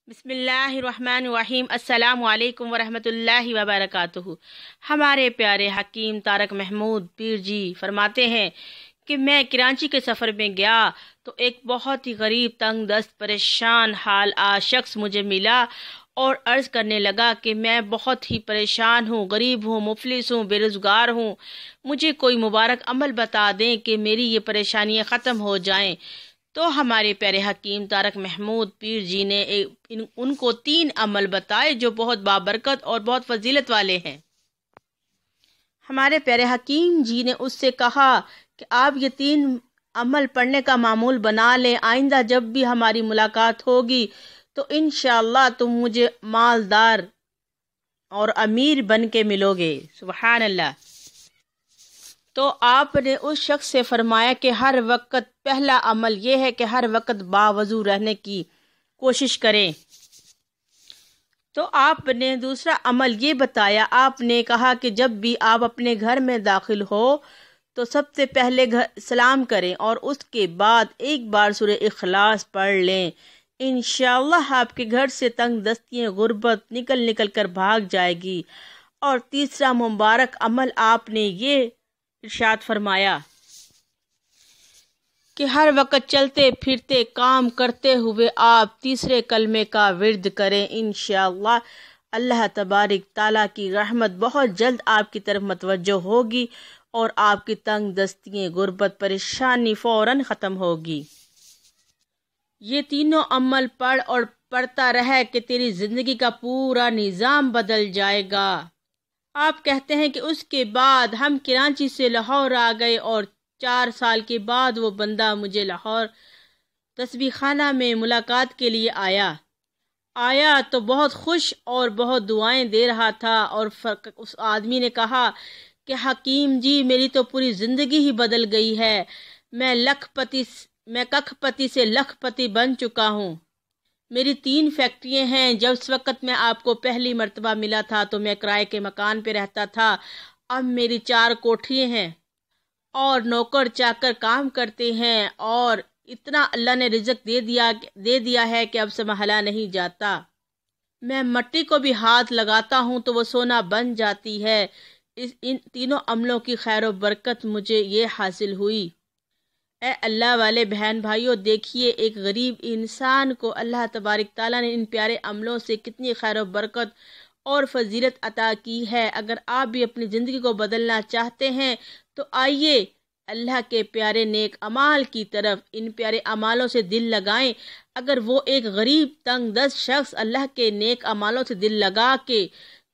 بسم اللہ الرحمن الرحیم۔ السلام علیکم ورحمۃ اللہ وبرکاتہ۔ ہمارے پیارے حکیم طارق محمود پیر جی فرماتے ہیں کہ میں کراچی کے سفر میں گیا تو ایک بہت ہی غریب، تنگ دست، پریشان حال شخص مجھے ملا اور عرض کرنے لگا کہ میں بہت ہی پریشان ہوں، غریب ہوں، مفلس ہوں، بے روزگار ہوں، مجھے کوئی مبارک عمل بتا دیں کہ میری یہ پریشانیاں ختم ہو جائیں۔ تو ہمارے پیارے حکیم طارق محمود پیر جی نے ان کو 3 عمل بتائے جو بہت بابرکت اور بہت فضیلت والے ہیں۔ ہمارے پیارے حکیم جی نے اس سے کہا کہ آپ یہ 3 عمل پڑھنے کا معمول بنا لیں، آئندہ جب بھی ہماری ملاقات ہوگی تو انشاءاللہ تم مجھے مالدار اور امیر بن کے ملو گے۔ سبحان اللہ۔ تو آپ نے اس شخص سے فرمایا کہ ہر وقت پہلا عمل یہ ہے کہ ہر وقت باوضو رہنے کی کوشش کریں۔ تو آپ نے دوسرا عمل یہ بتایا، آپ نے کہا کہ جب بھی آپ اپنے گھر میں داخل ہو تو سب سے پہلے سلام کریں اور اس کے بعد ایک بار سورہ اخلاص پڑھ لیں، انشاءاللہ آپ کے گھر سے تنگ دستیاں، غربت نکل کر بھاگ جائے گی۔ اور تیسرا مبارک عمل آپ نے یہ ارشاد فرمایا کہ ہر وقت چلتے پھرتے کام کرتے ہوئے آپ تیسرے کلمے کا ورد کریں، انشاءاللہ اللہ تبارک تعالیٰ کی رحمت بہت جلد آپ کی طرف متوجہ ہوگی اور آپ کی تنگ دستیاں، غربت، پریشانی فوراً ختم ہوگی۔ یہ تینوں عمل پڑھ اور پڑھتا رہے کہ تیری زندگی کا پورا نظام بدل جائے گا۔ آپ کہتے ہیں کہ اس کے بعد ہم کراچی سے لاہور آ گئے اور 4 سال کے بعد وہ بندہ مجھے لاہور تسبیح خانہ میں ملاقات کے لیے آیا تو بہت خوش اور بہت دعائیں دے رہا تھا، اور اس آدمی نے کہا کہ حکیم جی میری تو پوری زندگی ہی بدل گئی ہے، میں ککھ پتی سے لکھ پتی بن چکا ہوں، میری 3 فیکٹریاں ہیں، جب اس وقت میں آپ کو پہلی مرتبہ ملا تھا تو میں کرائے کے مکان پہ رہتا تھا، اب میری 4 کوٹھیاں ہیں اور نوکر چاکر کام کرتے ہیں، اور اتنا اللہ نے رزق دے دیا ہے کہ اب سنبھالا نہیں جاتا، میں مٹی کو بھی ہاتھ لگاتا ہوں تو وہ سونا بن جاتی ہے۔ ان تینوں عملوں کی خیر و برکت مجھے یہ حاصل ہوئی۔ اے اللہ والے بہن بھائیوں، دیکھیے ایک غریب انسان کو اللہ تبارک تعالیٰ نے ان پیارے عملوں سے کتنی خیر و برکت اور فضیلت عطا کی ہے۔ اگر آپ بھی اپنی زندگی کو بدلنا چاہتے ہیں تو آئیے اللہ کے پیارے نیک اعمال کی طرف، ان پیارے اعمالوں سے دل لگائیں۔ اگر وہ ایک غریب تنگ دست شخص اللہ کے نیک اعمالوں سے دل لگا کے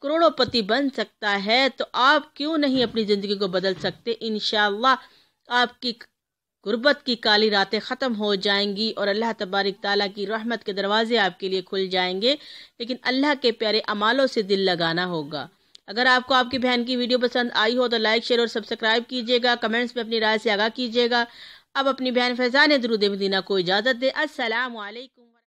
کروڑوں پتی بن سکتا ہے تو آپ کیوں نہیں اپنی زندگی کو بدل سکتے؟ انشاءاللہ آپ کی غربت کی کالی راتیں ختم ہو جائیں گی اور اللہ تبارک تعالیٰ کی رحمت کے دروازے آپ کے لیے کھل جائیں گے، لیکن اللہ کے پیارے اعمالوں سے دل لگانا ہوگا۔ اگر آپ کو آپ کی بہن کی ویڈیو پسند آئی ہو تو لائک، شیئر اور سبسکرائب کیجیے گا، کمنٹس میں اپنی رائے سے آگاہ کیجیے گا۔ اب اپنی بہن فیضان درود مدینہ کو اجازت دے۔ السلام علیکم۔